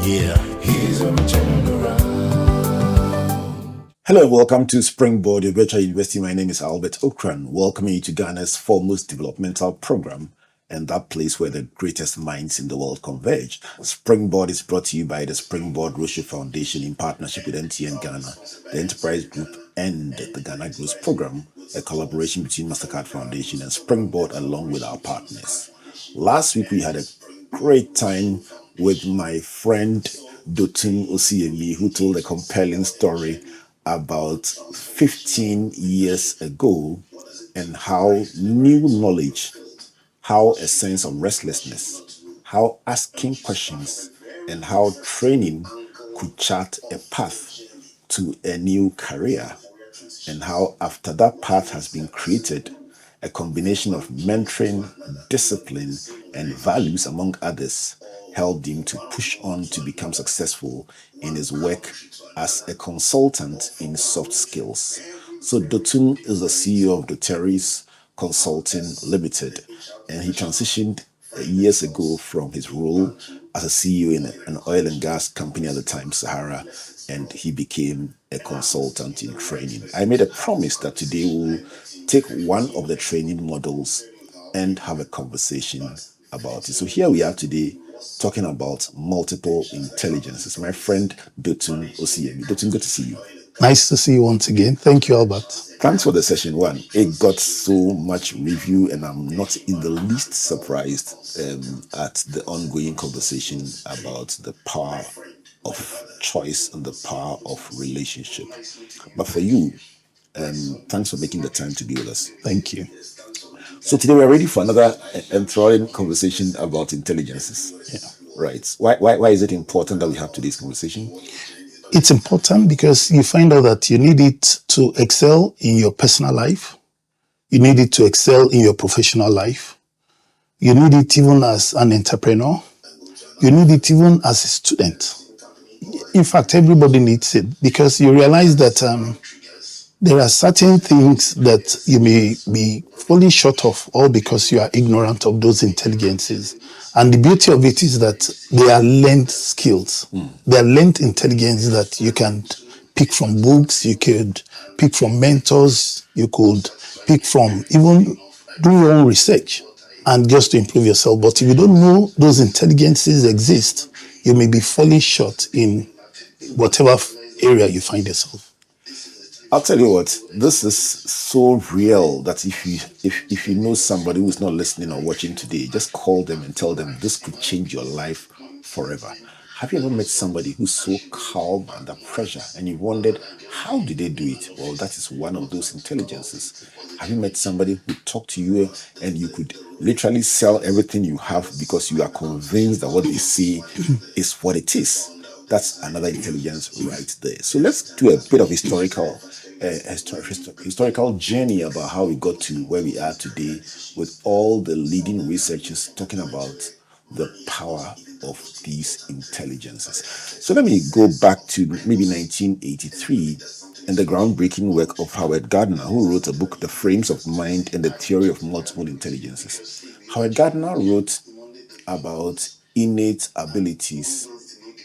Yeah. He's a Hello and welcome to Springboard, your virtual university. My name is Albert Okran, welcoming you to Ghana's foremost developmental program and that place where the greatest minds in the world converge. Springboard is brought to you by the Springboard Rocher Foundation in partnership with MTN Ghana, the Enterprise Group, and the Ghana Growth Program, a collaboration between MasterCard Foundation and Springboard along with our partners. Last week we had a great time with my friend Dotun Osiyemi, who told a compelling story about 15 years ago and how new knowledge, how a sense of restlessness, how asking questions, and how training could chart a path to a new career, and how after that path has been created, a combination of mentoring, discipline, and values, among others, helped him to push on to become successful in his work as a consultant in soft skills. So Dotun is the CEO of Doteris Consulting Limited, and he transitioned years ago from his role as a CEO in an oil and gas company at the time, Sahara, and he became a consultant in training. I made a promise that today we'll take one of the training models and have a conversation about it. So here we are today talking about multiple intelligences. My friend Dotun Osiyemi. Dotun, good to see you. Nice to see you once again. Thank you, Albert. Thanks for the session one. It got so much review, and I'm not in the least surprised at the ongoing conversation about the power of choice and the power of relationship. But for you, thanks for making the time to be with us. Thank you. So today we're ready for another enthralling conversation about intelligences. Yeah. Right. Why is it important that we have today's conversation? It's important because you find out that you need it to excel in your personal life. You need it to excel in your professional life. You need it even as an entrepreneur. You need it even as a student. In fact, everybody needs it because you realize that there are certain things that you may be falling short of, all because you are ignorant of those intelligences. And the beauty of it is that they are learned skills. They are learned intelligence that you can pick from books, you could pick from mentors, you could pick from even do your own research and just to improve yourself. But if you don't know those intelligences exist, you may be falling short in whatever area you find yourself. I'll tell you what, this is so real that if you know somebody who's not listening or watching today, just call them and tell them this could change your life forever. Have you ever met somebody who's so calm under pressure and you wondered, how do they do it? Well, that is one of those intelligences. Have you met somebody who talked to you and you could literally sell everything you have because you are convinced that what they say is what it is? That's another intelligence right there. So let's do a bit of historical journey about how we got to where we are today with all the leading researchers talking about the power of these intelligences. So let me go back to maybe 1983 and the groundbreaking work of Howard Gardner, who wrote a book, The Frames of Mind and the Theory of Multiple Intelligences. Howard Gardner wrote about innate abilities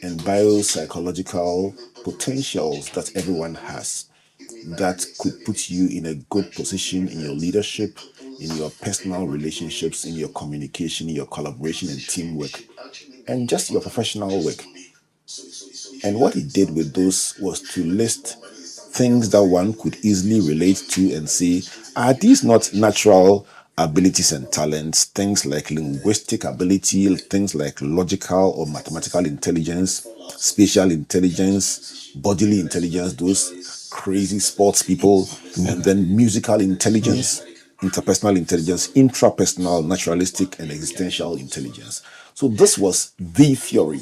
and biopsychological potentials that everyone has that could put you in a good position in your leadership, in your personal relationships, in your communication, in your collaboration and teamwork, and just your professional work. And what he did with those was to list things that one could easily relate to and say, are these not natural abilities and talents? Things like linguistic ability, things like logical or mathematical intelligence, spatial intelligence, bodily intelligence, those crazy sports people, and then musical intelligence, interpersonal intelligence, intrapersonal, naturalistic, and existential intelligence. So this was the theory.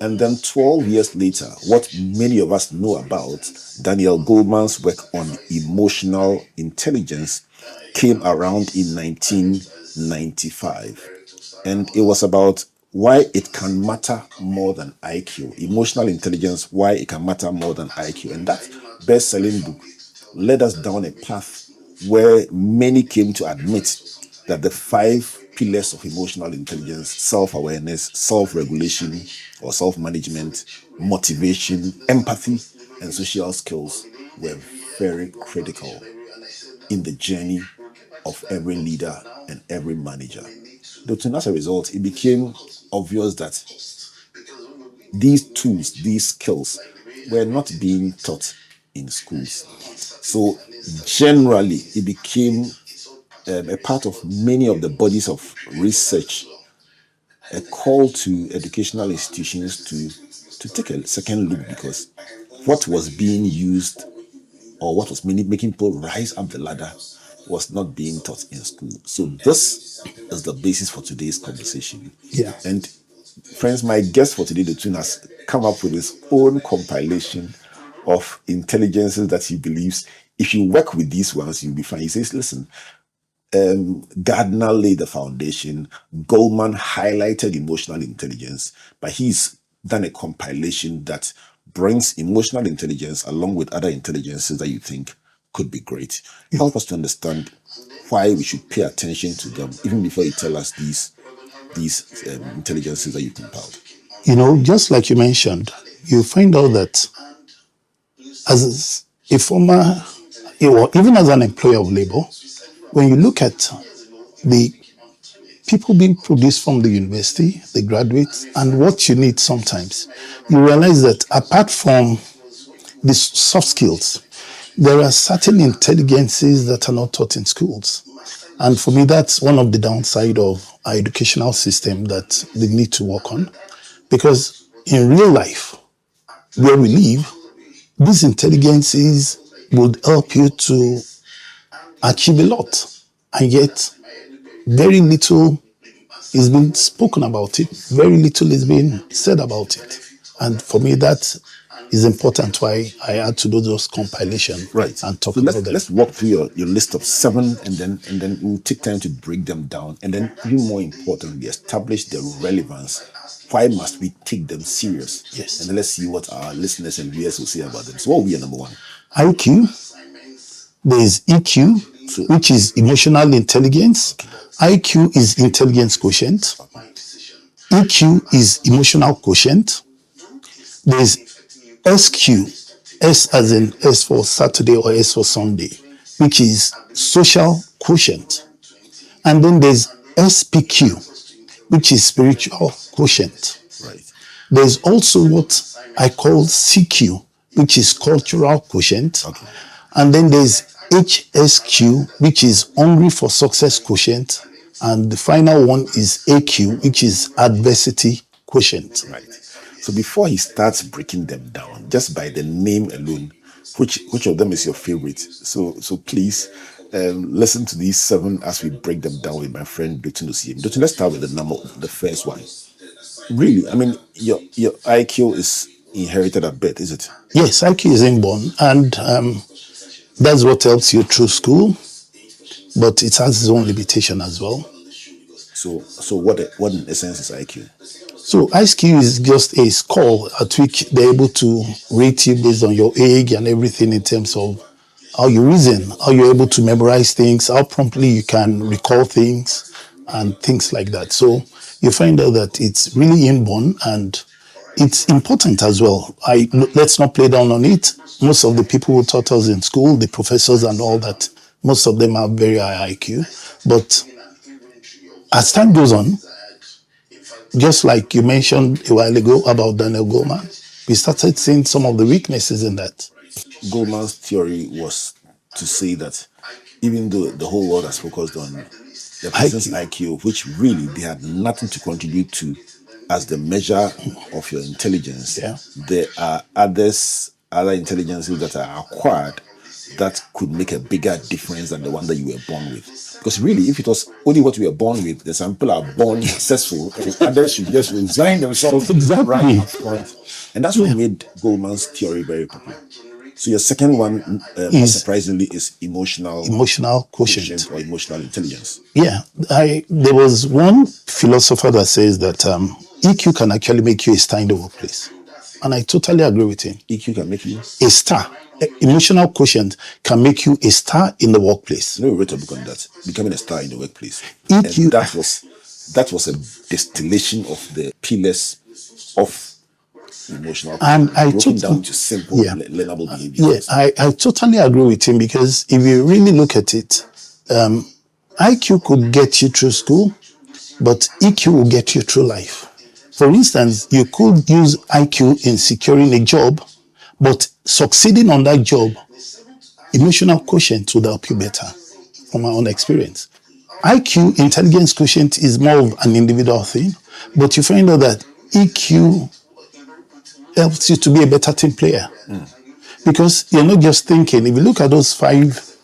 And then 12 years later, what many of us know about Daniel Goleman's work on emotional intelligence came around in 1995. And it was about why it can matter more than IQ. Emotional intelligence, why it can matter more than IQ. And that best-selling book led us down a path where many came to admit that the 5 pillars of emotional intelligence: self-awareness, self-regulation or self-management, motivation, empathy, and social skills were very critical in the journey of every leader and every manager. Dotun, as a result, it became obvious that these tools, these skills, were not being taught in schools. So generally, it became a part of many of the bodies of research, a call to educational institutions to take a second look, because what was being used or what was making people rise up the ladder was not being taught in school. So this is the basis for today's conversation. Yeah. And friends, my guest for today, Dotun, has come up with his own compilation of intelligences that he believes if you work with these ones, you'll be fine. He says, listen, Gardner laid the foundation, Goldman highlighted emotional intelligence, but he's done a compilation that brings emotional intelligence along with other intelligences that you think could be great. Help us to understand why we should pay attention to them, even before you tell us these intelligences that you compiled. You know, just like you mentioned, you find out that as a former, or even as an employer of labor, when you look at the people being produced from the university, the graduates, and what you need sometimes, you realize that apart from the soft skills, there are certain intelligences that are not taught in schools. And for me, that's one of the downside of our educational system that they need to work on. Because in real life, where we live, these intelligences would help you to achieve a lot. And yet, very little is being spoken about it. Very little is being said about it. And for me, that is important why I had to do those compilations, right, and talk so about them. Let's walk through your list of 7, and then we'll take time to break them down, and then even more importantly, establish the relevance. Why must we take them serious? Yes. And then let's see what our listeners and viewers will say about them. So what will be your number 1? IQ. There's EQ, which is emotional intelligence. IQ is intelligence quotient. EQ is emotional quotient. There's SQ, S as in S for Saturday or S for Sunday, which is social quotient. And then there's SPQ, which is spiritual quotient. Right. There's also what I call CQ, which is cultural quotient. Okay. And then there's HSQ, which is hungry for success quotient. And the final one is AQ, which is adversity quotient. Right. So before he starts breaking them down, just by the name alone, which of them is your favorite? So please listen to these 7 as we break them down with my friend Dotun Osiyemi. Dotun, let's start with the first one. Really, I mean, your IQ is inherited a bit, is it? Yes, IQ is inborn, and that's what helps you through school, but it has its own limitation as well. So what in essence is IQ? So IQ is just a score at which they're able to rate you based on your age and everything in terms of how you reason, how you're able to memorize things, how promptly you can recall things, and things like that. So you find out that it's really inborn, and it's important as well. Let's not play down on it. Most of the people who taught us in school, the professors and all that, most of them have very high IQ. But as time goes on, just like you mentioned a while ago about Daniel Goleman, we started seeing some of the weaknesses in that. Goleman's theory was to say that even though the whole world has focused on the person's IQ, which really they had nothing to contribute to as the measure of your intelligence, there are other intelligences that are acquired that could make a bigger difference than the one that you were born with. Because really, if it was only what we were born with, the some people are born successful, and others should just resign themselves. Exactly. Right up front. And that's what made Goleman's theory very popular. So your second one, not surprisingly, is emotional quotient or emotional intelligence. Yeah, there was one philosopher that says that EQ can actually make you a star in the workplace. And I totally agree with him. EQ can make you. A star. Emotional quotient can make you a star in the workplace. You know, we wrote a book on that, becoming a star in the workplace. EQ. And that was a distillation of the pillars of emotional And I broken down to simple, learnable behaviors. Yeah, I totally agree with him, because if you really look at it, IQ could get you through school, but EQ will get you through life. For instance, you could use IQ in securing a job, but succeeding on that job, emotional quotient would help you better, from my own experience. IQ, intelligence quotient, is more of an individual thing, but you find out that EQ helps you to be a better team player. Because you're not just thinking, if you look at those 5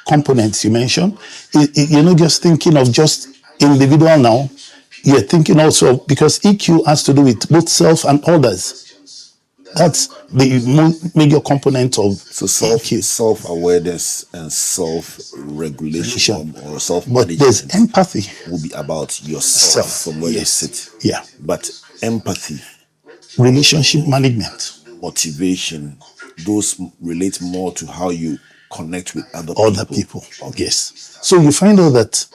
components you mentioned, you're not just thinking of just individual now, you're thinking also, because EQ has to do with both self and others. That's the major component of EQ. Self-awareness and self-regulation or self-management. But there's empathy. Will be about yourself from where you sit. Yeah. But empathy, relationship management, motivation, those relate more to how you connect with other people. Yes. So you find out that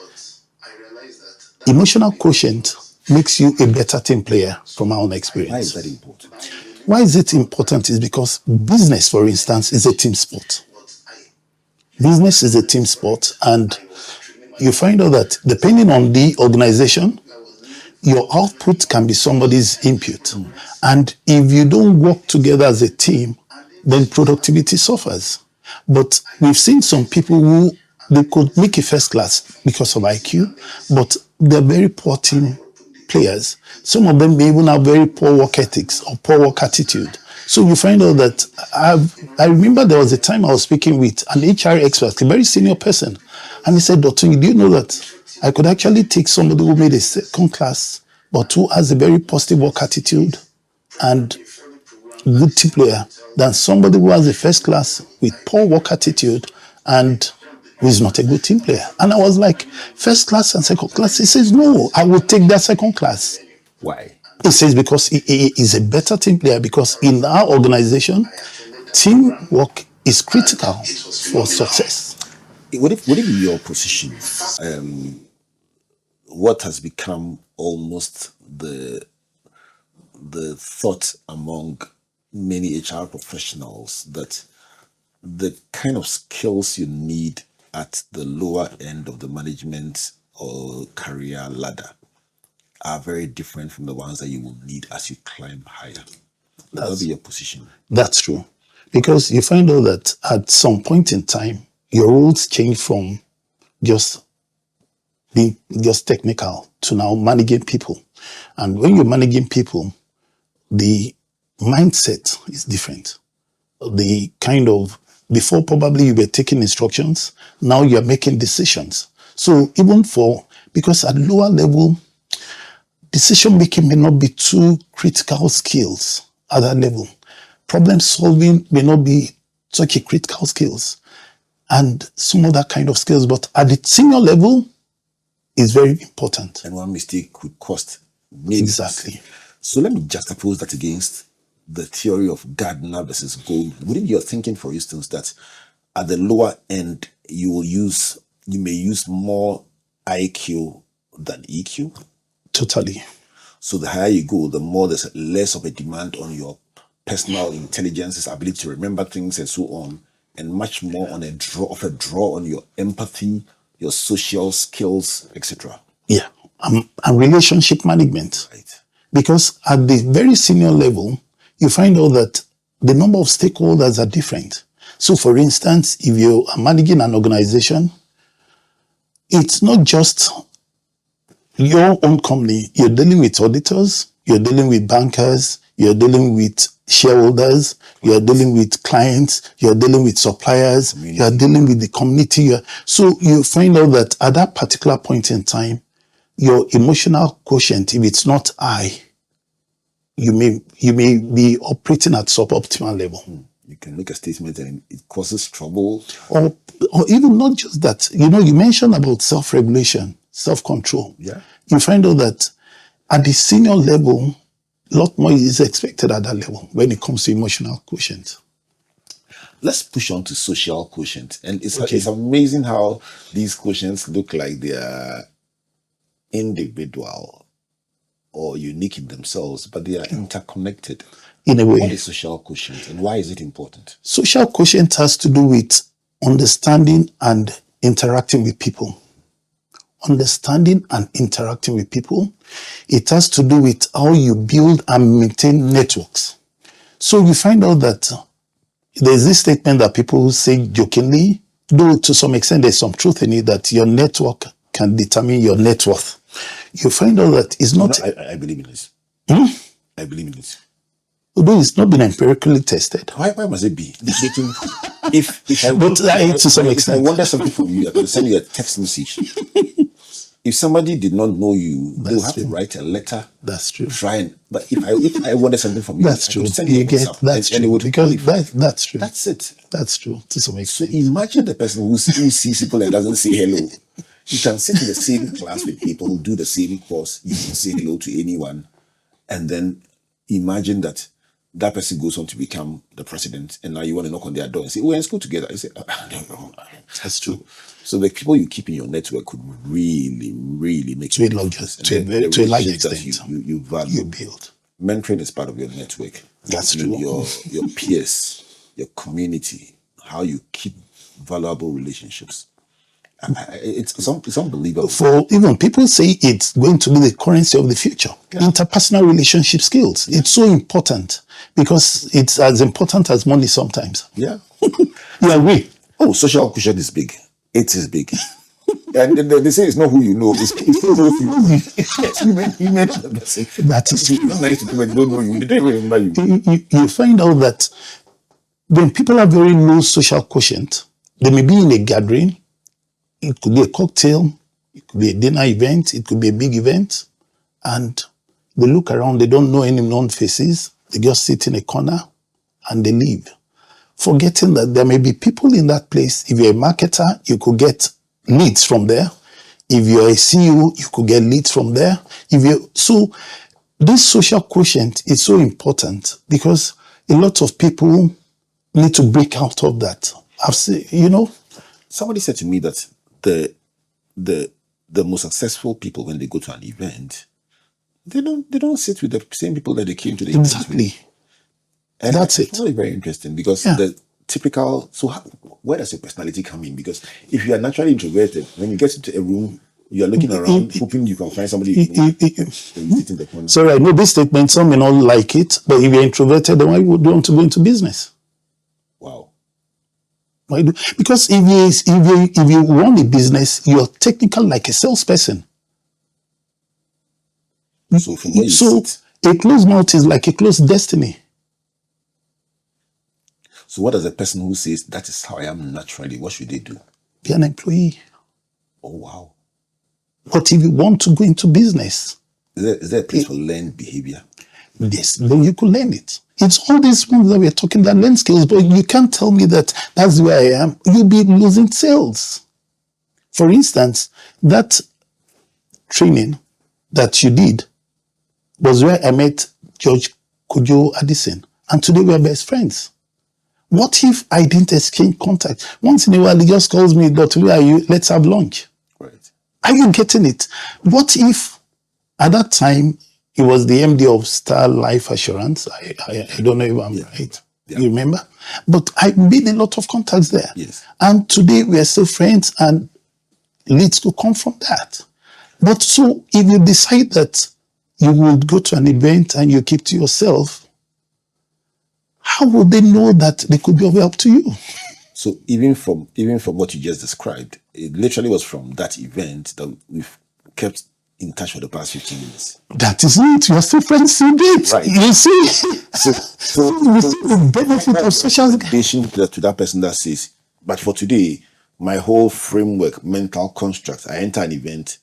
emotional quotient makes you a better team player, from my own experience. Why is that important? Why is it important? Is because business, for instance, is a team sport. Business is a team sport, and you find out that depending on the organization, your output can be somebody's input. And if you don't work together as a team, then productivity suffers. But we've seen some people who they could make a first class because of IQ, but they're very poor team players. Some of them may even have very poor work ethics or poor work attitude. So you find out that I remember there was a time I was speaking with an HR expert, a very senior person, and he said, Dotun, do you know that I could actually take somebody who made a second class, but who has a very positive work attitude and good team player, than somebody who has a first class with poor work attitude and who is not a good team player? And I was like, first class and second class? He says, no, I will take that second class. Why? He says, because he is a better team player, because in our organization, teamwork is critical for success. Would it be your position? What has become almost the thought among many HR professionals, that the kind of skills you need at the lower end of the management or career ladder are very different from the ones that you will need as you climb higher? That'll be your position. That's true. Because you find out that at some point in time, your roles change from just being just technical to now managing people. And when you're managing people, the mindset is different. The kind of, before probably you were taking instructions, now you're making decisions. So even because at lower level, decision making may not be too critical skills at that level. Problem solving may not be such a critical skills, and some other kind of skills. But at the senior level, is very important. And one mistake could cost millions. Exactly. So let me juxtapose that against the theory of Gardner versus Gold. Would it be your thinking, for instance, that at the lower end, you may use more IQ than EQ? Totally. So the higher you go, the more there's less of a demand on your personal intelligence, ability to remember things and so on, and much more on a draw on your empathy, your social skills, etc. Yeah, and relationship management. Right. Because at the very senior level, you find out that the number of stakeholders are different. So for instance, if you are managing an organization, it's not just your own company. You're dealing with auditors, you're dealing with bankers, you're dealing with shareholders, you're dealing with clients, you're dealing with suppliers, you're dealing with the community. So you find out that at that particular point in time, your emotional quotient, if it's not high, you may be operating at suboptimal level. You can make a statement and it causes trouble. Or even not just that. You mentioned about self-regulation, self-control. Yeah. You find out that at the senior level, A lot more is expected at that level when it comes to emotional quotient. Let's push on to social quotient. And it's, Okay. it's amazing how these quotients look like they are individual or unique in themselves, but they are interconnected. In a way. What is social quotient and why is it important? Social quotient has to do with understanding and interacting with people. Understanding and interacting with people. It has to do with how you build and maintain networks. So you find out that there's this statement that people say jokingly, though to some extent there's some truth in it, that your network can determine your net worth. You find out that it's not... No, I believe in this. I believe in this. Although it's not been empirically tested. Why must it be? if I, But to some if I extent. wonder something from you, I can send you a text message. If somebody did not know you, they'll have to write a letter. That's true. But if I wanted something from you, That's I true. could send you You a get WhatsApp, that's and it true. would Because qualify. that's true. That's it. That's true to some So extent. imagine the person who sees people and doesn't say hello. You can sit in the same class with people who do the same course. You can say hello to anyone, and then imagine that person goes on to become the president, and now you want to knock on their door and say, "We're in school together." You say, "No." That's true. So the people you keep in your network could really, really make To a a large- difference. to a And very- the to a large relationships that extent. you value. You build. Mentoring is part of your network. That's You know, true. your peers, your community, how you keep valuable relationships. It's unbelievable. For even people say it's going to be the currency of the future. Interpersonal relationship skills. It's so important because it's as important as money sometimes. Yeah. You agree? Oh, social quotient is big. It is big. And they say it's not who you know, it's who knows you. Yes, you may not the person. That is It's not nice to people that don't know you. They don't even remember you. you find out that when people have very low social quotient, they may be in a gathering. It could be a cocktail, it could be a dinner event, it could be a big event, and they look around, they don't know any known faces, they just sit in a corner and they leave, forgetting that there may be people in that place. If you're a marketer, you could get leads from there. If you're a CEO, you could get leads from there. So this social quotient is so important because a lot of people need to break out of that. I've seen, Somebody said to me that the most successful people, when they go to an event, they don't sit with the same people that they came to the event with. exactly. And That's it's it. really very interesting because Yeah. the typical. So where does your personality come in? Because if you are naturally introverted, when you get into a room, you are looking around, hoping you can find somebody. You sit in the corner. Sorry, I know this statement, some may not like it, but if you're introverted, then why would you want to go into business? Wow. Why do? Because if you run a business, you're technical like a salesperson. So from where you So sit. a closed mouth is like a closed destiny. So what does a person who says that is how I am naturally? What should they do? Be an employee. Oh wow. But if you want to go into business, Is there a place for learned behavior? yes, then you could learn it. It's all these ones that we're talking that learn skills, but you can't tell me that that's where I am. You'll be losing sales. For instance, that training that you did was where I met George Kojo Addison, and today we're best friends. What if I didn't exchange contact? Once in a while, he just calls me, "Dr. Where are you? Let's have lunch." Right. Are you getting it? What if at that time he was the MD of Star Life Assurance? I don't know if I'm right. Yeah. You remember? But I made a lot of contacts there. Yes. And today we are still friends and leads to come from that. But so if you decide that you will go to an event and you keep to yourself, how would they know that they could be of help to you? So even from what you just described, it literally was from that event that we've kept in touch for the past 15 minutes. That is it. You are still friends indeed. Right. You see? So You see the benefit of social... relation to that person that says, but for today, my whole framework, mental construct, I enter an event,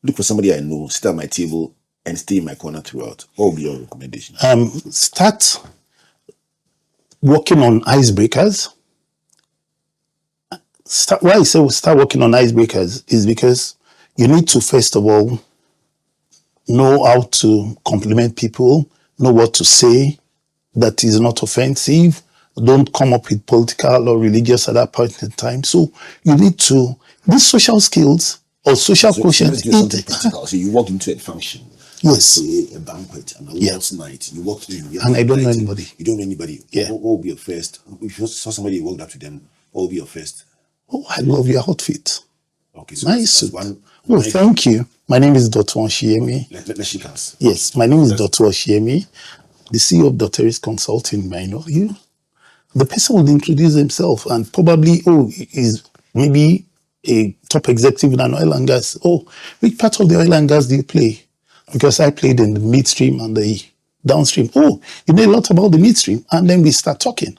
look for somebody I know, sit at my table, and stay in my corner throughout. What would be your recommendation? Start working on icebreakers. Why I say start working on icebreakers is because you need to, first of all, know how to compliment people, know what to say that is not offensive. Don't come up with political or religious at that point in time. So you need to, these social skills or social So quotient. let's do something practical. So you walk into a function, Yes. say a banquet, an awards night. You walk in, And I don't know anybody. You don't know anybody. Yeah. What will be your first? If you saw somebody, you walked up to them. What will be your first? Oh, I love your outfit. Okay, so Nice that's suit. one. Oh, thank you. My name is Dotun Osiyemi. Let's shake hands. Yes, my name is Dotun Osiyemi, the CEO of Doteris Consulting. I know you. The person will introduce himself and probably, is maybe a top executive in an oil and gas. Oh, which part of the oil and gas do you play? Because I played in the midstream and the downstream. Oh, you know a lot about the midstream. And then we start talking.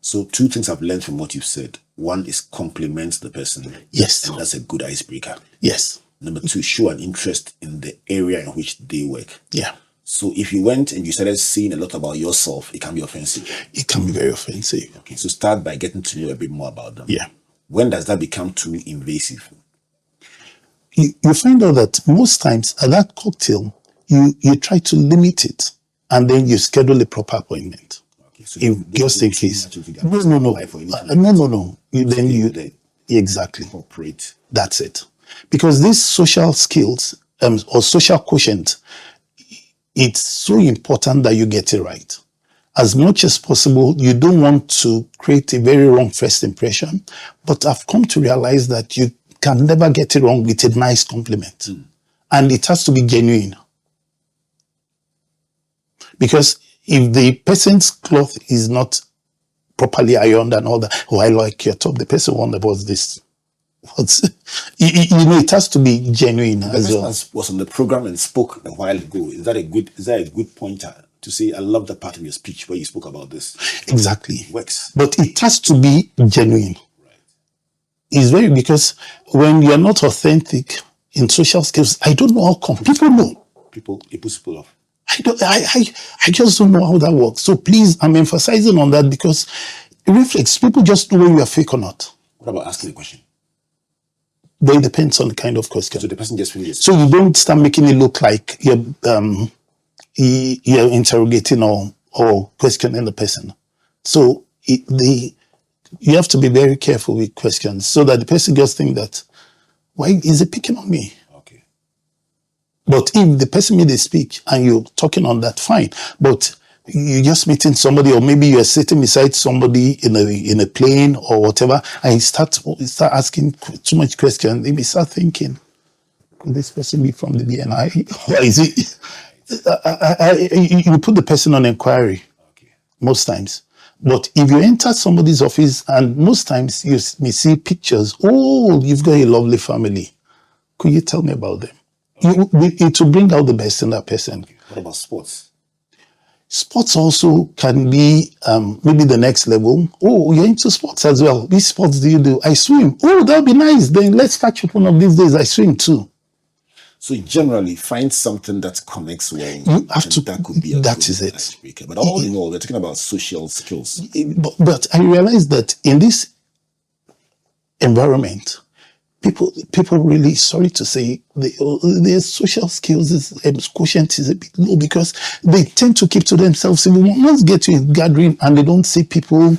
So two things I've learned from what you've said. One is compliment the person. Yes. And that's a good icebreaker. Yes. Number two, show an interest in the area in which they work. Yeah. So if you went and you started saying a lot about yourself, it can be offensive. It can be very offensive. Okay, so start by getting to know a bit more about them. Yeah. When does that become too invasive? You find out that most times at that cocktail, you try to limit it and then you schedule a proper appointment. Okay, so Just in case. No. Then you exactly operate. That's it. Because these social skills or social quotient, it's so important that you get it right. As much as possible, you don't want to create a very wrong first impression, but I've come to realize that you can never get it wrong with a nice compliment. And it has to be genuine. Because if the person's cloth is not properly ironed and all that, oh, I like your top, the person wonder what's this. It has to be genuine as well. Was on the program and spoke a while ago. Is that a good pointer to say, I love the part of your speech where you spoke about this? Exactly. Works. But it has to be genuine. Right. It's very, because when you're not authentic in social skills, I don't know how come. People know. It puts people off. I just don't know how that works. So please, I'm emphasizing on that because reflex, people just know whether you are fake or not. What about asking a question? But it depends on the kind of question. So the person just finishes. So you don't start making it look like you're interrogating or questioning the person. So you have to be very careful with questions so that the person just think that, why is he picking on me? Okay. But if the person made a speech and you're talking on that, fine. But you're just meeting somebody, or maybe you're sitting beside somebody in a plane or whatever, and you start asking too much questions. Maybe start thinking, could this person be from the BNI? Or is it? You put the person on inquiry. Okay. Most times. But if you enter somebody's office, and most times you may see pictures, oh, you've got a lovely family. Could you tell me about them? Okay. It will bring out the best in that person. Okay. What about sports? Sports also can be maybe the next level. Oh, you're into sports as well. Which sports do you do? I swim. Oh, that'll be nice. Then let's catch up one of these days. I swim too. So generally, find something that connects well. You have to. That could be that is it. Icebreaker. But all in all, we're talking about social skills. But I realize that in this environment, people really, sorry to say, their social skills quotient is a bit low because they tend to keep to themselves. If you once get to a gathering and they don't see people,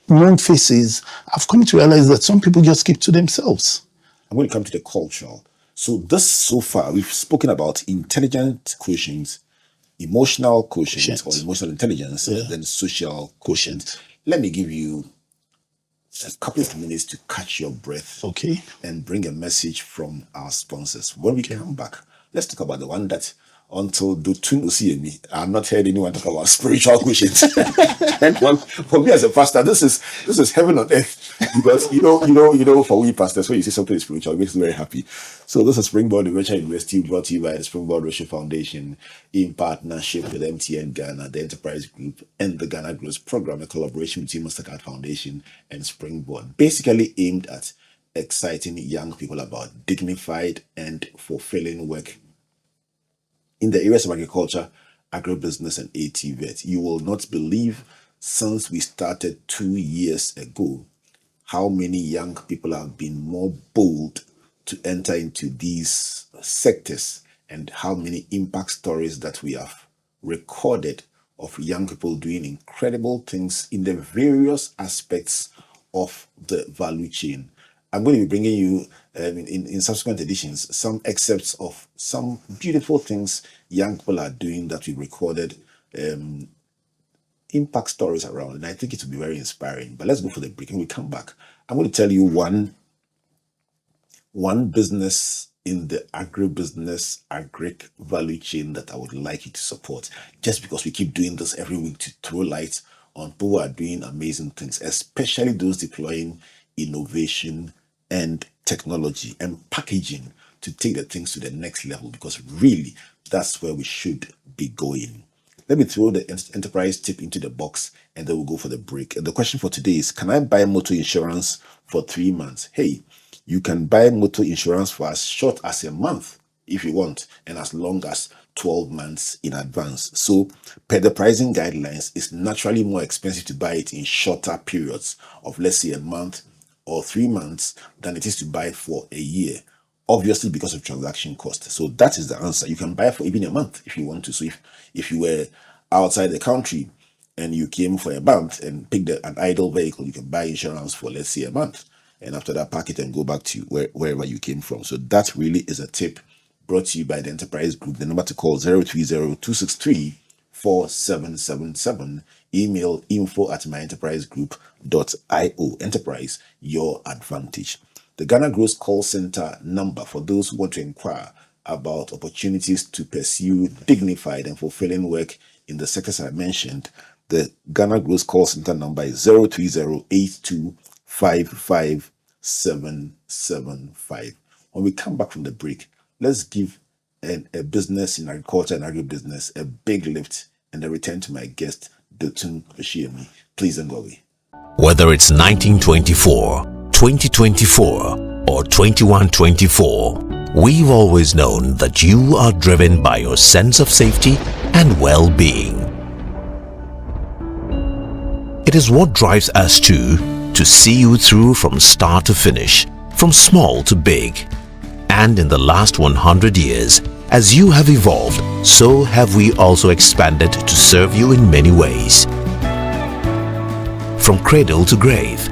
known faces, I've come to realize that some people just keep to themselves. I'm going to come to the cultural. So far, we've spoken about intelligent quotient, emotional quotient or emotional intelligence, and then social quotient. Let me give you a couple of minutes to catch your breath, okay, and bring a message from our sponsors. When we come back, let's talk about the one that, until Dotun Osiyemi, I've not heard anyone talk about spiritual quotient. And for me as a pastor, this is heaven on earth, because you know, for we pastors, when you say something is spiritual, it makes me very happy. So this is Springboard Virtual University, brought to you by the Springboard Ratio Foundation in partnership with MTN Ghana, the Enterprise Group, and the Ghana Growth Program, a collaboration between Mastercard Foundation and Springboard, basically aimed at exciting young people about dignified and fulfilling work in the areas of agriculture, agribusiness, and ATVET. You will not believe, since we started 2 years ago, how many young people have been more bold to enter into these sectors, and how many impact stories that we have recorded of young people doing incredible things in the various aspects of the value chain. I'm going to be bringing you in subsequent editions some excerpts of some beautiful things young people are doing that we recorded, impact stories around, and I think it will be very inspiring. But let's go for the break and we come back. I'm going to tell you one business in the agribusiness agric value chain that I would like you to support, just because we keep doing this every week to throw light on people who are doing amazing things, especially those deploying innovation and technology and packaging to take the things to the next level, because really that's where we should be going. Let me throw the enterprise tip into the box and then we'll go for the break. And the question for today is, can I buy motor insurance for 3 months? Hey, you can buy motor insurance for as short as a month if you want, and as long as 12 months in advance. So, per the pricing guidelines, it's naturally more expensive to buy it in shorter periods of, let's say, a month or 3 months than it is to buy it for a year. Obviously, because of transaction cost. So that is the answer. You can buy for even a month if you want to. So if you were outside the country and you came for a month and picked an idle vehicle, you can buy insurance for, let's say, a month. And after that, pack it and go back to wherever you came from. So that really is a tip brought to you by the Enterprise Group. The number to call 030-263-4777. Email info@myenterprisegroup.io. Enterprise, your advantage. The Ghana Growth Call Center number for those who want to inquire about opportunities to pursue dignified and fulfilling work in the sectors I mentioned. The Ghana Growth Call Center number is 030-8255-775. When we come back from the break, let's give a business in agriculture and agribusiness a big lift and a return to my guest, Dotun Osiyemi. Please don't go away. Whether it's 1924, 2024, or 2124, we've always known that you are driven by your sense of safety and well-being. It is what drives us to see you through from start to finish, from small to big. And in the last 100 years, as you have evolved, so have we also expanded to serve you in many ways. From cradle to grave,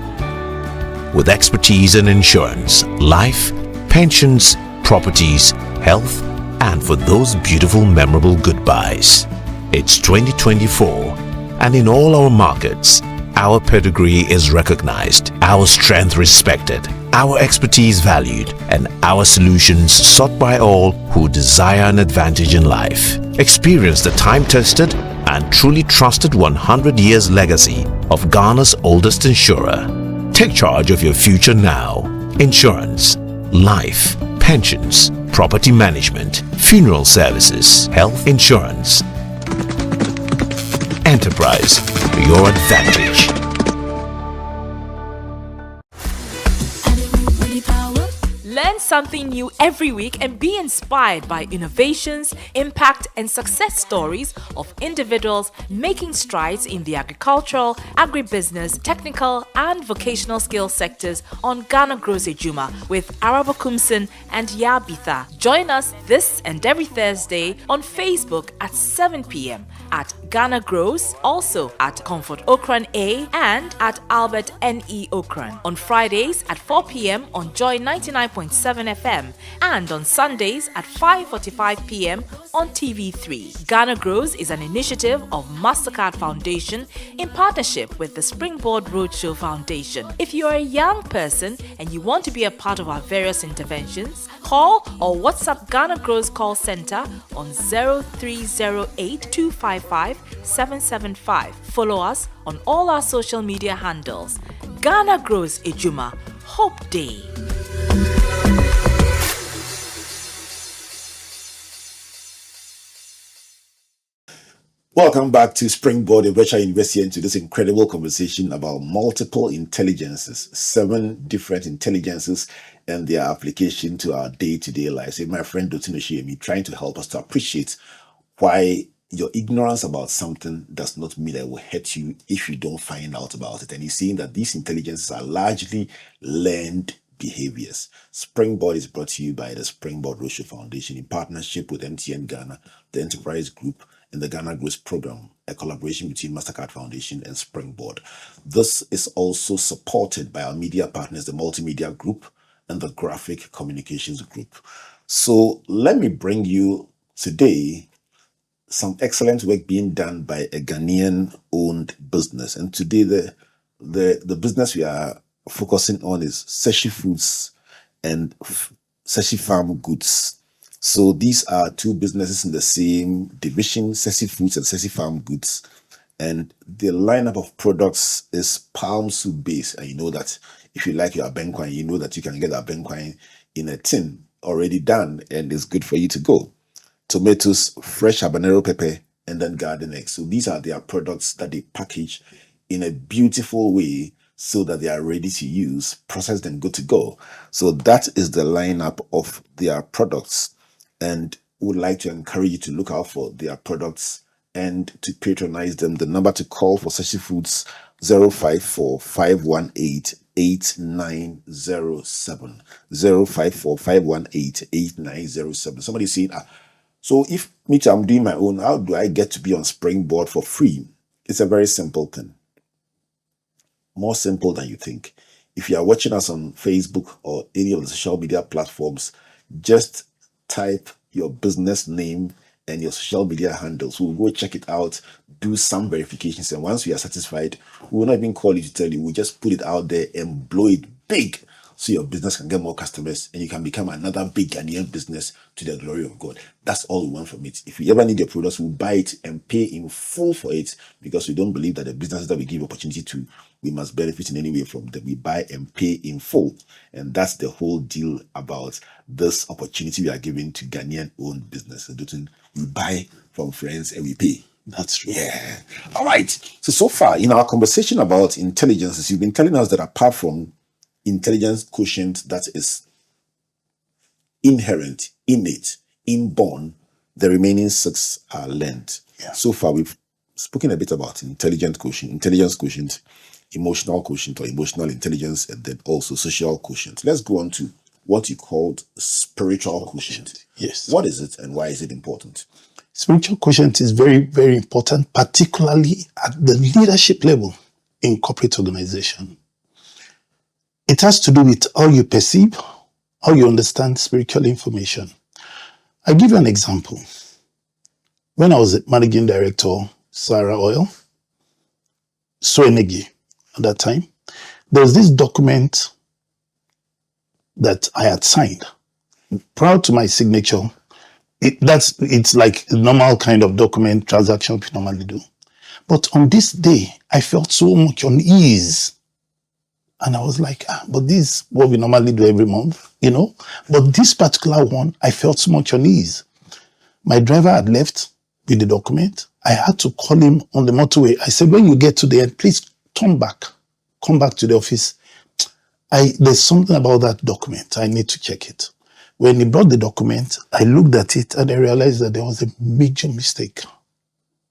with expertise in insurance, life, pensions, properties, health, and for those beautiful memorable goodbyes. It's 2024, and in all our markets, our pedigree is recognized, our strength respected, our expertise valued, and our solutions sought by all who desire an advantage in life. Experience the time-tested and truly trusted 100 years legacy of Ghana's oldest insurer. Take charge of your future now. Insurance, life, pensions, property management, funeral services, health insurance. Enterprise, your advantage. Learn something new every week and be inspired by innovations, impact, and success stories of individuals making strides in the agricultural, agribusiness, technical, and vocational skills sectors on Ghana Grows Ejuma with Arabo Kumsin and Yabitha. Join us this and every Thursday on Facebook at 7 p.m. at Ghana Grows, also at Comfort Okran A and at Albert N.E. Okran. On Fridays at 4 p.m. on Joy 99.7 FM and on Sundays at 5:45 p.m. on TV3. Ghana Grows is an initiative of MasterCard Foundation in partnership with the Springboard Roadshow Foundation. If you are a young person and you want to be a part of our various interventions, call or WhatsApp Ghana Grows Call Center on 0308-255-775. Follow us on all our social media handles. Ghana Grows Ejuma. Hope Day. Welcome back to Springboard, a virtual university, and to this incredible conversation about multiple intelligences, 7 different intelligences and their application to our day-to-day lives. And my friend Dotun Osiyemi trying to help us to appreciate why your ignorance about something does not mean that it will hurt you if you don't find out about it. And he's saying that these intelligences are largely learned behaviors. Springboard is brought to you by the Springboard Roadshow Foundation in partnership with MTN Ghana, the Enterprise Group, in the Ghana Growth Program, a collaboration between Mastercard Foundation and Springboard. This is also supported by our media partners, the Multimedia Group and the Graphic Communications Group. So let me bring you today some excellent work being done by a Ghanaian-owned business. And today, the business we are focusing on is Seshi Foods and Seshi Farm Goods. So these are two businesses in the same division, Seshi Foods and Seshi Farm Goods. And the lineup of products is palm soup based. And you know that if you like your abenquine, you know that you can get abenquine in a tin already done, and it's good for you to go. Tomatoes, fresh habanero pepper, and then garden eggs. So these are their products that they package in a beautiful way so that they are ready to use, processed and good to go. So that is the lineup of their products, and would like to encourage you to look out for their products and to patronize them. The number to call for Seshi Foods 054-518-8907. 054-518-8907. Somebody saying, so if me too, I'm doing my own, how do I get to be on Springboard for free? It's a very simple thing. More simple than you think. If you are watching us on Facebook or any of the social media platforms, just type your business name and your social media handles. We'll go check it out, do some verifications, and once we are satisfied, we will not even call you to tell you. We'll just put it out there and blow it big so your business can get more customers and you can become another big Ghanaian business to the glory of God. That's all we want from it. If you ever need your products, we'll buy it and pay in full for it, because we don't believe that the businesses that we give opportunity to, we must benefit in any way from them. We buy and pay in full. And that's the whole deal about this opportunity we are giving to Ghanaian-owned businesses. We buy from friends and we pay. That's true. Yeah. All right. So far in our conversation about intelligence, you've been telling us that apart from intelligence quotient that is inherent, innate, inborn, the remaining 6 are learned. Yeah. So far, we've spoken a bit about intelligence quotient, emotional quotient or emotional intelligence, and then also social quotient. Let's go on to what you called spiritual quotient. Yes. What is it and why is it important? Spiritual quotient is very, very important, particularly at the leadership level in corporate organization. It has to do with how you perceive, how you understand spiritual information. I'll give you an example. When I was managing director, Sarah Oil, Soenegi at that time, there was this document that I had signed. Prior to my signature, it's like a normal kind of document transaction we normally do. But on this day, I felt so much unease. And I was like, but this is what we normally do every month, you know. But this particular one, I felt so much unease. My driver had left with the document. I had to call him on the motorway. I said, when you get to the end, please come back to the office. There's something about that document. I need to check it. When he brought the document, I looked at it and I realized that there was a major mistake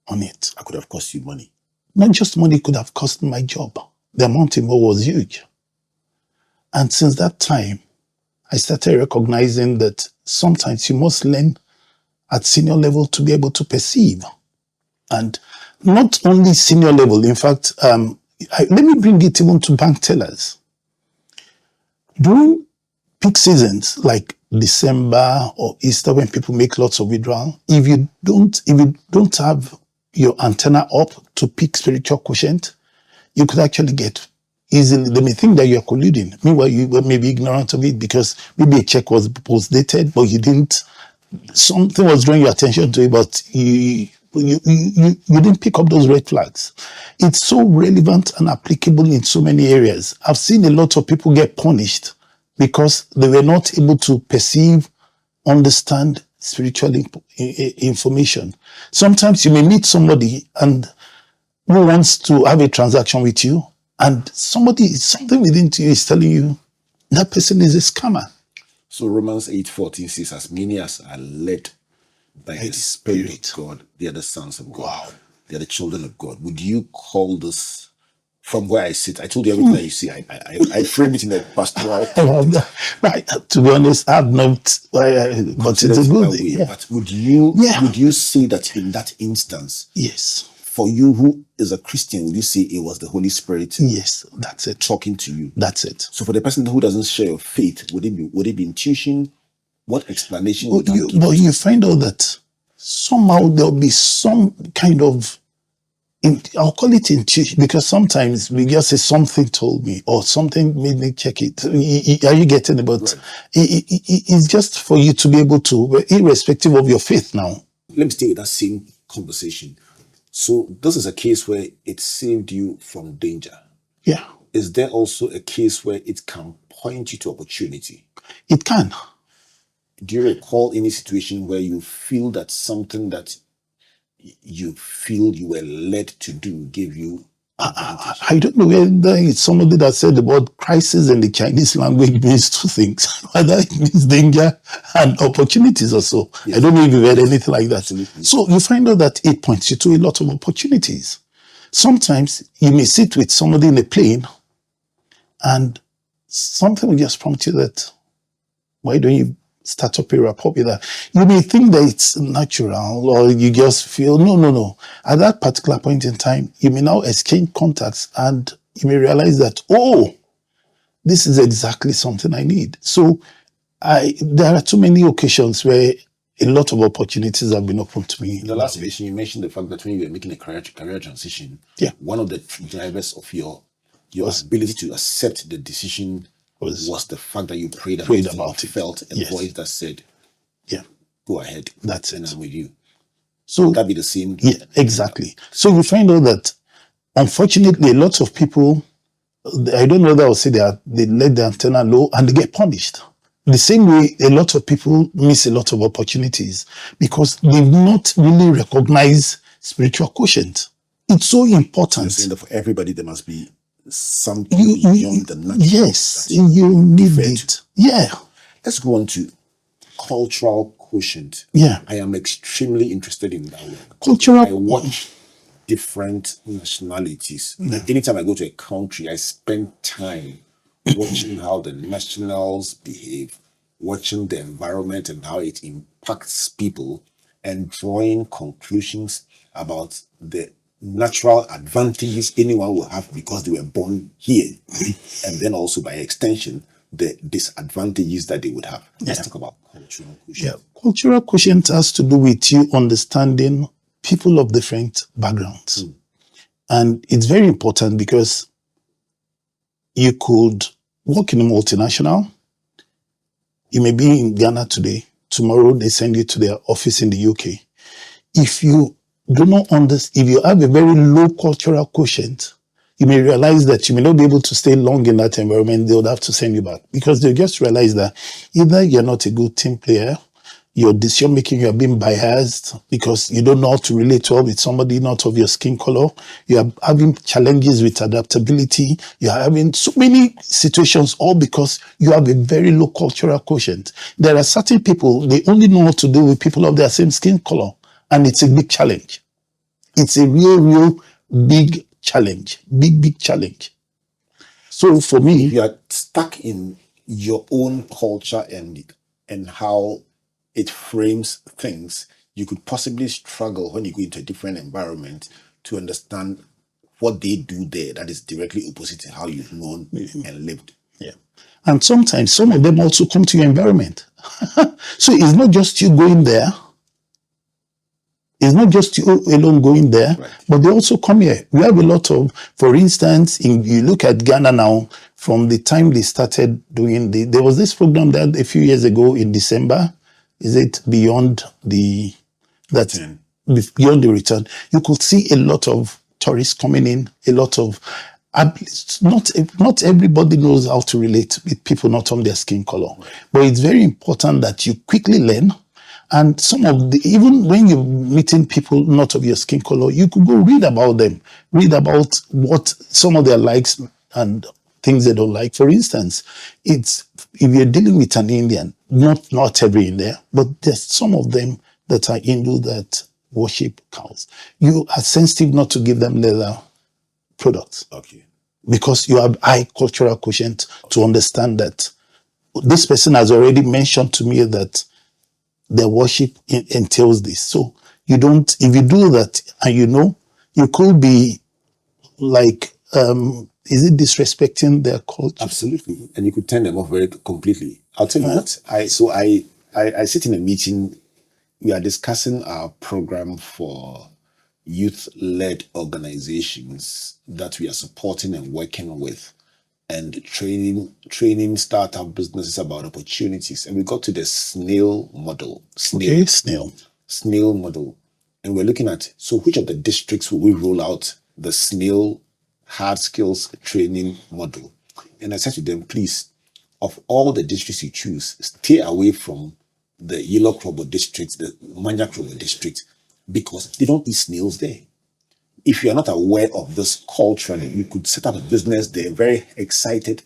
on it. I could have cost you money. Not just money, it could have cost me my job. The amount involved was huge. And since that time, I started recognizing that sometimes you must learn at senior level to be able to perceive. And not only senior level, in fact, let me bring it even to bank tellers. During peak seasons like December or Easter, when people make lots of withdrawal, if you don't have your antenna up to peak spiritual quotient, you could actually get easily, they may think that you're colluding. Meanwhile, you may be ignorant of it because maybe a check was post-dated, but something was drawing your attention to it, but you didn't pick up those red flags. It's so relevant and applicable in so many areas. I've seen a lot of people get punished because they were not able to perceive, understand spiritual information. Sometimes you may meet somebody and who wants to have a transaction with you, and something within you is telling you that person is a scammer. So Romans 8:14 says, as many as are led by the Spirit of God, they are the sons of God. Wow. They are the children of God. Would you call this from where I sit, I told you everything that you see. I frame it in a pastoral. Right. To be honest, I've not, but it's a good thing. Yeah. But would you say that in that instance, Yes. for you who is a Christian, would you say it was the Holy Spirit? Yes, that's it. Talking to you. That's it. So for the person who doesn't share your faith, would it be intuition? What explanation would you give? But you find out that somehow there'll be some kind of, I'll call it intuition, because sometimes we just say something told me or something made me check it. Are you getting it? But Right. It's just for you to be able to, irrespective of your faith now. Let me stay with that same conversation. So this is a case where it saved you from danger. Yeah, Is there also a case where it can point you to opportunity? it can. Do you recall any situation where you feel that something that you feel you were led to do gave you advantage? I don't know whether it's somebody that said the word crisis in the Chinese language means two things. Whether it means danger and opportunities or so. Yes. I don't know if you've heard anything like that. Absolutely. So you find out that it points you to a lot of opportunities. Sometimes you may sit with somebody in a plane and something will just prompt you that, why don't you start up a rapport with that? You may think that it's natural, or you just feel, no. At that particular point in time, you may now exchange contacts and you may realize that, oh, this is exactly something I need. So there are too many occasions where a lot of opportunities have been opened to me. In the last edition, you mentioned the fact that when you were making a career transition, Yeah. one of the drivers of your ability to accept the decision was the fact that you prayed about it, felt a voice that said, yeah, go ahead. That's and it. I'm with you. So Would that be the same? Yeah, exactly. So you find out that, unfortunately, a lot of people, I don't know whether I'll say they let the antenna low and they get punished. The same way, a lot of people miss a lot of opportunities because they've not really recognized spiritual quotient. It's so important. You're saying that for everybody, there must be something beyond the natural. Yes, you need it. Yeah. Let's go on to cultural quotient. Yeah. I am extremely interested in that one. Cultural. I watch different nationalities. Anytime I go to a country, I spend time watching how the nationals behave, watching the environment and how it impacts people, and drawing conclusions about the natural advantages anyone will have because they were born here, and then also by extension the disadvantages that they would have. Let's talk about cultural quotient. Yeah, cultural quotient has to do with you understanding people of different backgrounds, and it's very important because you could work in a multinational. You may be in Ghana today. Tomorrow they send you to their office in the UK. If you do not understand, if you have a very low cultural quotient, you may realize that you may not be able to stay long in that environment. They would have to send you back because they just realize that either you're not a good team player, your decision making, you're being biased because you don't know how to relate well with somebody not of your skin color. You are having challenges with adaptability. You are having so many situations, all because you have a very low cultural quotient. There are certain people, they only know how to deal with people of their same skin color. And it's a big challenge. It's a real big challenge. Big challenge. So for me, you are stuck in your own culture and how it frames things, you could possibly struggle when you go into a different environment to understand what they do there that is directly opposite to how you've known and lived. Yeah. And sometimes some of them also come to your environment. So it's not just you going there. It's not just you alone going there, right, but they also come here. We have a lot of, for instance, you look at Ghana now, from the time they started doing there was this program that a few years ago in December, is it Beyond the Return? You could see a lot of tourists coming in, a lot of, not everybody knows how to relate with people not on their skin color, but it's very important that you quickly learn. And some of even when you're meeting people not of your skin color, you could go read about them, read about what some of their likes and things they don't like. For instance, if you're dealing with an Indian, not every Indian, but there's some of them that are Hindu that worship cows. You are sensitive not to give them leather products. Okay. because you have high cultural quotient to understand that this person has already mentioned to me that their worship entails this. So you don't, if you do that and you could be like, is it disrespecting their culture? Absolutely. And you could turn them off very completely. I'll tell you what, I sit in a meeting, we are discussing our program for youth-led organizations that we are supporting and working with, and training startup businesses about opportunities. And we got to the snail model. Snail model. And we're looking at, so which of the districts will we roll out the snail hard skills training model? And I said to them, please, of all the districts you choose, stay away from the Yellow Krobo district, the Manya Krobo district, because they don't eat snails there. If you are not aware of this culturally, you could set up a business there, very excited,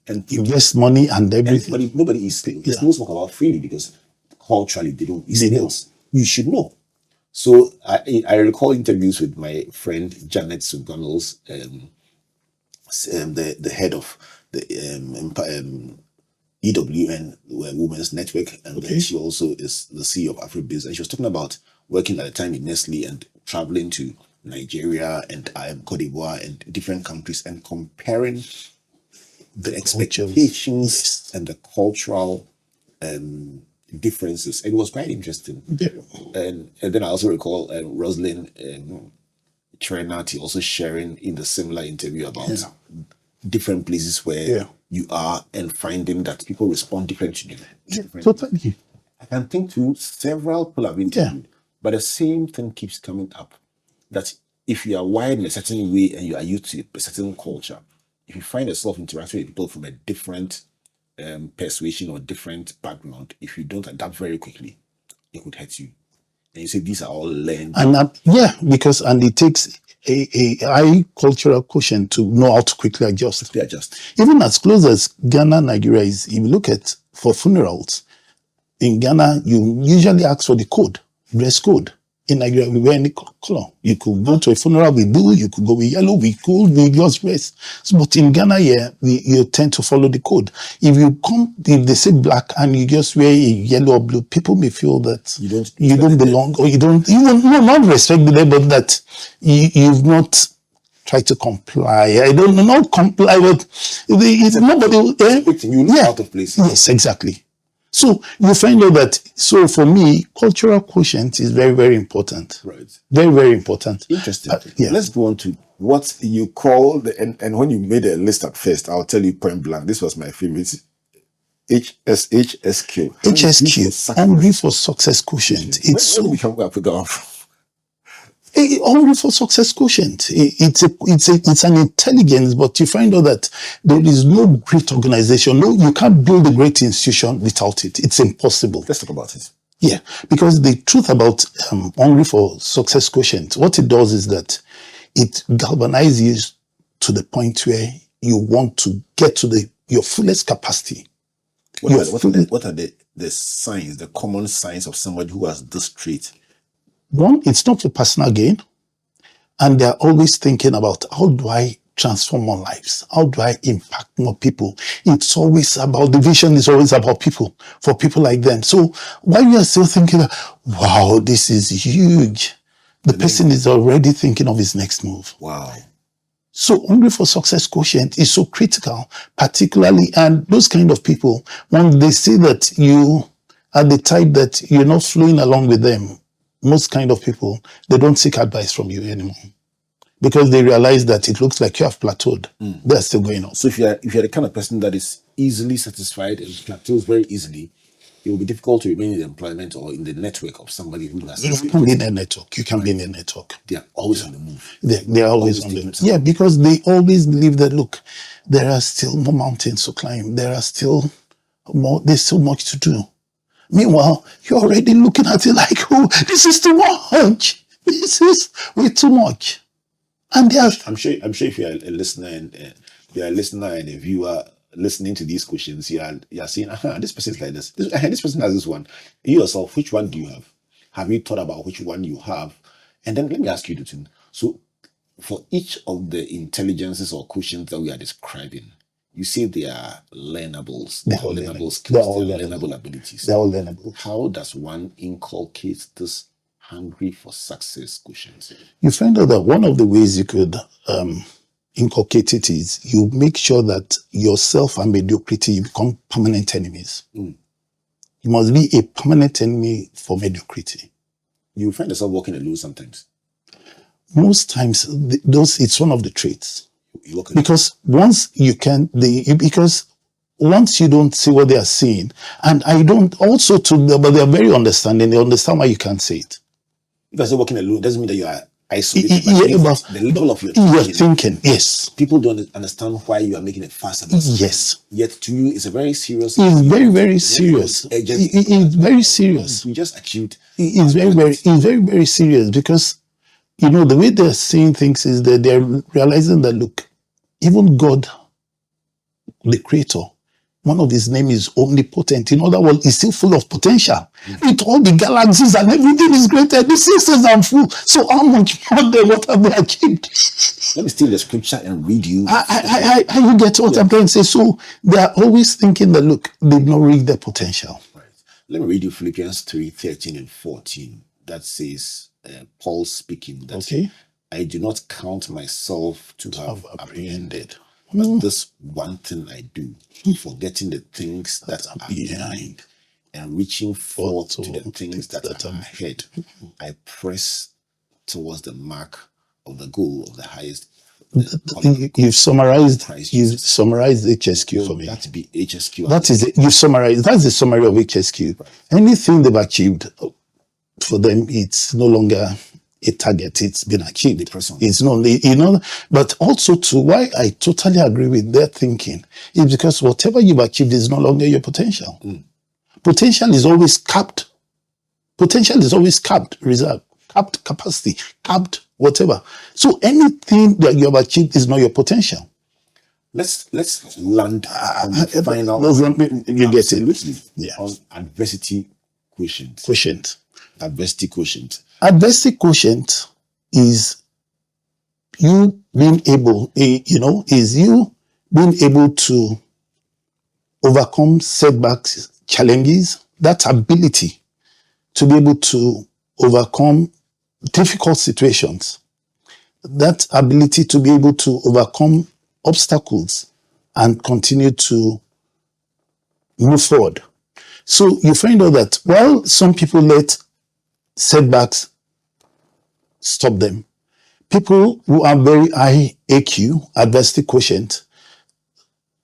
and invest money and everything. Nobody eats snails. Yeah. Snails walk about freely because culturally they don't eat snails. You should know. So I recall interviews with my friend Janet Suganals, the head of the EWN Women's Network, and then she also is the CEO of AfriBiz. And she was talking about working at the time in Nestle and traveling to Nigeria and Cote d'Ivoire and different countries and comparing the expectations and the cultural differences. It was quite interesting. Yeah. And then I also recall Rosalind Trenati also sharing in the similar interview about different places where you are and finding that people respond differently. Totally. I can think to several people I've interviewed, but the same thing keeps coming up. That if you are wired in a certain way and you are used to a certain culture, if you find yourself interacting with people from a different persuasion or different background, if you don't adapt very quickly, it could hurt you. And you say these are all learned. And because it takes a high cultural quotient to know how to quickly adjust. Even as close as Ghana, Nigeria is, if you look at for funerals, in Ghana, you usually ask for the code, dress code. In Nigeria, we wear any color. You could go to a funeral with blue, you could go with yellow, we just dress. So, but in Ghana, you tend to follow the code. If they say black and you just wear a yellow or blue, people may feel that you don't belong, or you don't, not respect them, but that you've not tried to comply. I don't know, not comply, but it's nobody. Out of place. Yes, exactly. So you find out that, so for me, cultural quotient is very, very important. Right. Very, very important. Interesting. Let's go on to what you call, and when you made a list at first, I'll tell you point blank, this was my favorite, HSQ. HSQ, Hungry for Success Quotient. Hungry for Success Quotient. It's an intelligence, but you find out that there is no great organization. No, you can't build a great institution without it. It's impossible. Let's talk about it. Yeah, because the truth about Hungry for Success Quotient, what it does is that it galvanizes you to the point where you want to get to your fullest capacity. What are the signs, the common signs of somebody who has this trait? One, it's not for personal gain. And they're always thinking about, how do I transform more lives? How do I impact more people? It's always about, the vision is always about people, for people like them. So while you are still thinking, wow, this is huge, the person is already thinking of his next move. Wow. So Hungry for Success Quotient is so critical, particularly, and those kind of people, when they say that you are the type that you're not flowing along with them, most kind of people, they don't seek advice from you anymore because they realize that it looks like you have plateaued. They're still going on. So if you're the kind of person that is easily satisfied and plateaus very easily, it will be difficult to remain in employment or in the network of somebody who has. You can be in a network. You can be in a network. They are always on the move. They're always on the move. Yeah, because they always believe that, look, there are still more mountains to climb. There's still much to do. Meanwhile, you're already looking at it like, oh, this is too much. This is way too much. And I'm sure if you're a listener and a viewer listening to these questions, you're saying, this person's like this. This person has this one. You yourself, which one do you have? Have you thought about which one you have? And then let me ask you, Dotun. So for each of the intelligences or quotients that we are describing, you say they are learnables. They are learnable skills. They are learnable abilities. They're all learnable. How does one inculcate this hungry for success quotient? You find out that one of the ways you could inculcate it is you make sure that yourself and mediocrity become permanent enemies. You must be a permanent enemy for mediocrity. You find yourself walking alone sometimes. Most times, it's one of the traits. You walk alone. Because once once you don't see what they are seeing, and I don't also but they are very understanding. They understand why you can't say it. If you're still walking alone, it doesn't mean that you are isolated. But the level of your thinking, yes. People don't understand why you are making a fuss about it. Yes. Yet to you, it's a very serious. It's very, very serious. It's very serious. We just achieved. It's very, very serious because, the way they're seeing things is that they're realizing that, look, even God, the creator, one of his name is omnipotent. In other words, he's still full of potential. With all the galaxies and everything is greater. The systems are full. So how much more than what have they achieved? Let me steal the scripture and read you. You get what I'm trying to say? So they are always thinking that, look, they've not reached their potential. Right. Let me read you Philippians 3:13 and 14. That says, Paul speaking, that I do not count myself to have apprehended. But this one thing I do, forgetting the things that are behind and reaching forth to the things that are ahead, I press towards the mark of the goal of the highest. You've summarized HSQ for me. That be HSQ. That is it. You summarize. That's the summary of HSQ. Right. Anything they've achieved, for them, it's no longer a target. It's been achieved. It's not, but also too, why I totally agree with their thinking is because whatever you've achieved is no longer your potential. Potential is always capped. Potential is always capped, reserve, capped capacity, capped whatever. So anything that you have achieved is not your potential. Let's land on the final. You get it. Yeah. On adversity quotient. Adversity quotient. Adversity quotient is you being able, to overcome setbacks, challenges, that ability to be able to overcome difficult situations, that ability to be able to overcome obstacles and continue to move forward. So you find out that while some people let setbacks stop them, people who are very high AQ, adversity quotient,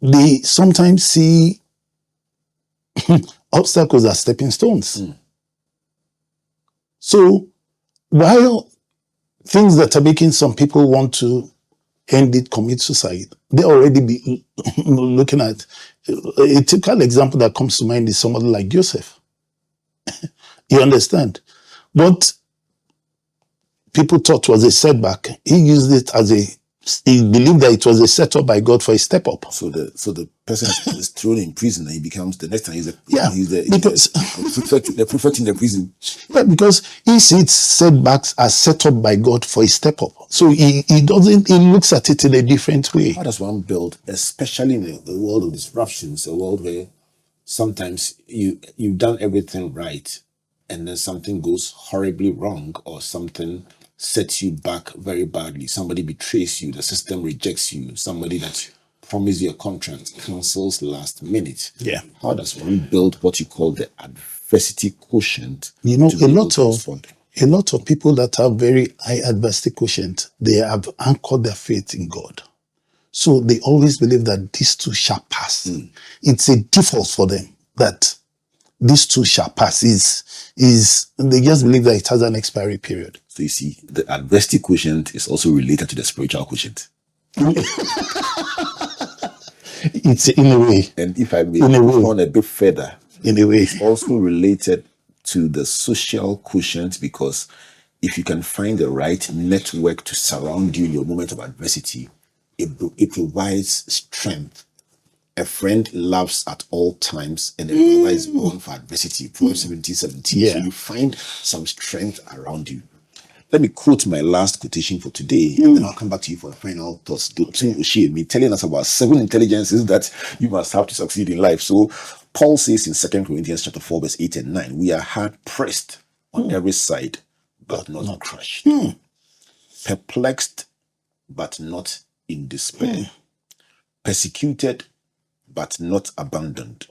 they sometimes see obstacles as stepping stones. So while things that are making some people want to end it, commit suicide, they already be looking at a typical example that comes to mind is somebody like Joseph. You understand? But people thought was a setback. He used it he believed that it was a setup by God for a step up. So the person is thrown in prison and he becomes, the next time he's the prefect in the prison. Yeah, because he sees setbacks as set up by God for a step up. So he looks at it in a different way. How does one build, especially in the world of disruptions, a world where sometimes you've done everything right and then something goes horribly wrong or something sets you back very badly. Somebody betrays you, the system rejects you, somebody that promised you a contract cancels last minute. Yeah. How does one build what you call the adversity quotient? A lot of people that have very high adversity quotient, they have anchored their faith in God. So they always believe that these two shall pass. It's a default for them that these two shall pass. They just believe that it has an expiry period. So you see, the adversity quotient is also related to the spiritual quotient. It's in a way. And if I may go on a bit further, in a way, it's also related to the social quotient, because if you can find the right network to surround you in your moment of adversity, it provides strength. A friend loves at all times, and a brother is born for adversity. Proverbs 17:17. Yeah. So you find some strength around you. let me quote my last quotation for today, and then I'll come back to you for the final thoughts. Dotun Osiyemi telling us about 7 intelligences that you must have to succeed in life. So Paul says in 2 Corinthians chapter 4, verse 8 and 9, we are hard pressed on every side, but not crushed. Perplexed, but not in despair. Persecuted, but not abandoned.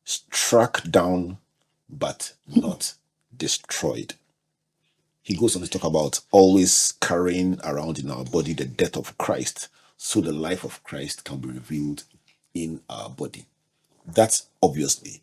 Struck down, but not destroyed. He goes on to talk about always carrying around in our body the death of Christ, so the life of Christ can be revealed in our body. That obviously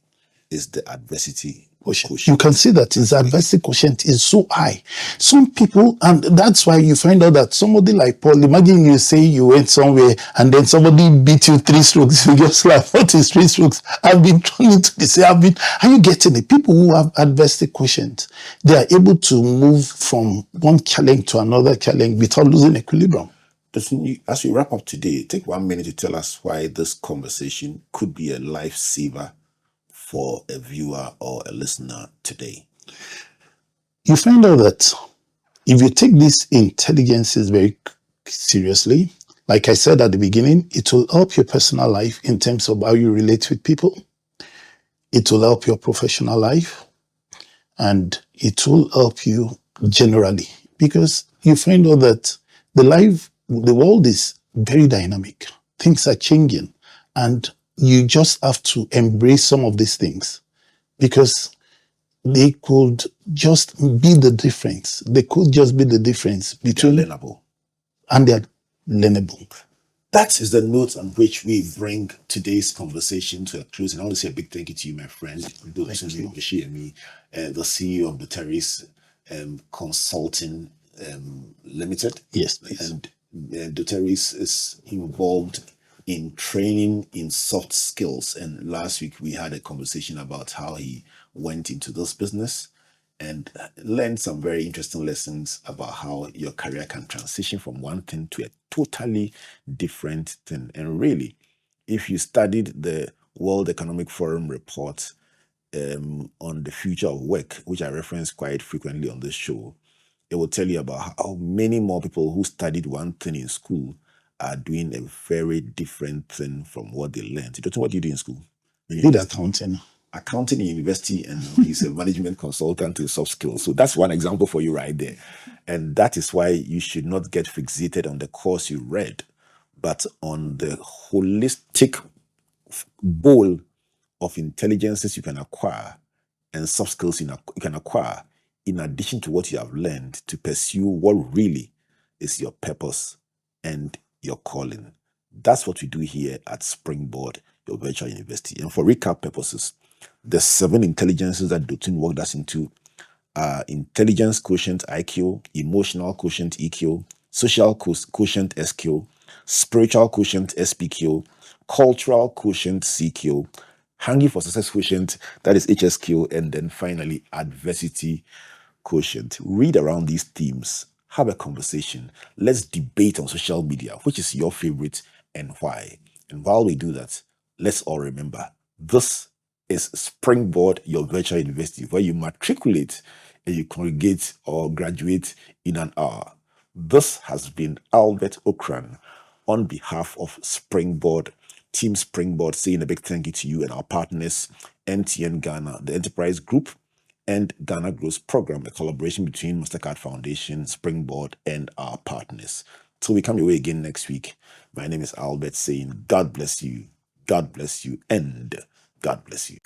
is the adversity quotient. You can see that his adversity quotient is so high. Some people, and that's why you find out that somebody like Paul, imagine you say you went somewhere and then somebody beat you 3 strokes. You just like, what is 3 strokes? I've been thrown into this. Are you getting it? People who have adversity quotient, they are able to move from one challenge to another challenge without losing equilibrium. As we wrap up today, take 1 minute to tell us why this conversation could be a lifesaver for a viewer or a listener today. You find out that if you take these intelligences very seriously, like I said at the beginning, it will help your personal life in terms of how you relate with people. It will help your professional life, and it will help you generally, because you find out that the world is very dynamic. Things are changing, and you just have to embrace some of these things, because they could just be the difference. They could just be the difference between learnable. And they're learnable. That is the note on which we bring today's conversation to a close. And I want to say a big thank you to you, my friend, Dotun Osiyemi, the CEO of the Terry's Consulting Limited. Yes, please. And Doteris is involved in training in soft skills. And last week we had a conversation about how he went into this business and learned some very interesting lessons about how your career can transition from one thing to a totally different thing. And really, if you studied the World Economic Forum report on the future of work, which I reference quite frequently on this show, it will tell you about how many more people who studied one thing in school are doing a very different thing from what they learned. You don't know what you do in school? You did accounting. Accounting in university, and he's a management consultant in soft skills. So that's one example for you right there. And that is why you should not get fixated on the course you read, but on the holistic bowl of intelligences you can acquire and soft skills you can acquire in addition to what you have learned to pursue what really is your purpose and your calling. That's what we do here at Springboard, your virtual university. And for recap purposes, the 7 intelligences that Dotun walked us into are intelligence quotient IQ, emotional quotient EQ, social quotient SQ, spiritual quotient SPQ, cultural quotient CQ, hungry for success quotient, that is HSQ, and then finally adversity quotient. Read around these themes, have a conversation. Let's debate on social media, which is your favorite and why. And while we do that, let's all remember, this is Springboard, your virtual university, where you matriculate and you congregate or graduate in an hour. This has been Albert Okran on behalf of Springboard, Team Springboard, saying a big thank you to you and our partners, MTN Ghana, the Enterprise Group, and Ghana Grows Program, a collaboration between Mastercard Foundation, Springboard, and our partners. Till we come your way again next week, my name is Albert saying God bless you, and God bless you.